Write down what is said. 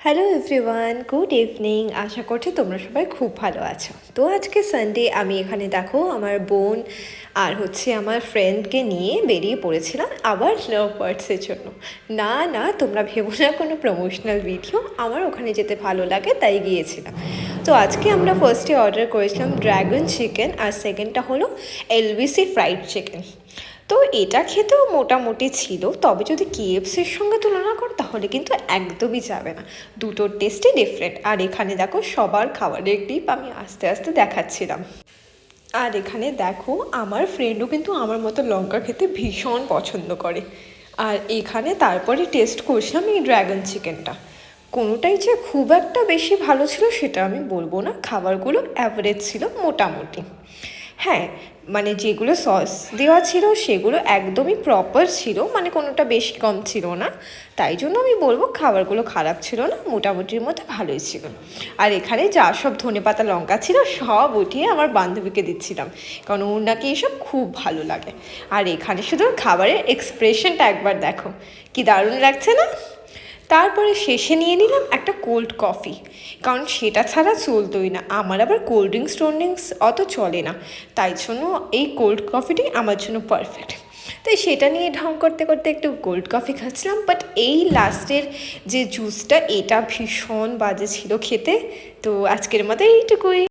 Hello everyone, good evening. আশা করছি তোমরা সবাই খুব ভালো আছো। তো আজকে সানডে, আমি এখানে দেখো আমার বোন আর আমার ফ্রেন্ডকে নিয়ে বেরিয়ে পড়েছিলাম আবার লাভ বার্ডসের জন্য। না না, তোমরা ভেবো না কোনো প্রমোশনাল ভিডিও, আমার ওখানে যেতে ভালো লাগে তাই গিয়েছিলাম। তো আজকে আমরা ফার্স্টে অর্ডার করেছিলাম ড্রাগন চিকেন, আর সেকেন্ডটা হলো এলবিসি ফ্রাইড চিকেন। তো এটা খেতেও মোটামুটি ছিল, তবে যদি কেএফসির সঙ্গে তুলনা করো তাহলে কিন্তু একদমই যাবে না। দুটোর টেস্টই ডিফারেন্ট। আর এখানে দেখো সবার খাবারের ক্লিপ আমি আস্তে আস্তে দেখাচ্ছিলাম। আর এখানে দেখো আমার ফ্রেন্ডও কিন্তু আমার মতো লঙ্কা খেতে ভীষণ পছন্দ করে। আর এখানে তারপরে টেস্ট করছিলাম এই ড্রাগন চিকেনটা। কোনোটাই যে খুব একটা বেশি ভালো ছিল সেটা আমি বলবো না, খাবারগুলো অ্যাভারেজ ছিল মোটামুটি। হ্যাঁ, মানে যেগুলো সস দেওয়া ছিল সেগুলো একদমই প্রপার ছিল, মানে কোনোটা বেশি কম ছিল না। তাই জন্য আমি বলবো খাবারগুলো খারাপ ছিল না, মোটামুটির মধ্যে ভালোই ছিল। আর এখানে যা সব ধনেপাতা লঙ্কা ছিল সব উঠিয়ে আমার বান্ধবীকে দিচ্ছিলাম, কারণ ওর নাকি এসব খুব ভালো লাগে। আর এখানে শুধু খাবারের এক্সপ্রেশনটা একবার দেখো, কি দারুণ লাগছে না। তারপরে শেষে নিয়ে নিলাম একটা কোল্ড কফি, কারণ সেটা ছাড়া চলতোই না। আমার আবার কোল্ড ড্রিঙ্কস অত চলে না, তাই জন্য এই কোল্ড কফিটাই আমার জন্য পারফেক্ট। তাই সেটা নিয়ে ঢং করতে করতে একটু কোল্ড কফি খাচ্ছিলাম। বাট এই লাস্টের যে জুসটা, এটা ভীষণ বাজে ছিল খেতে। তো আজকের মতো এইটুকুই।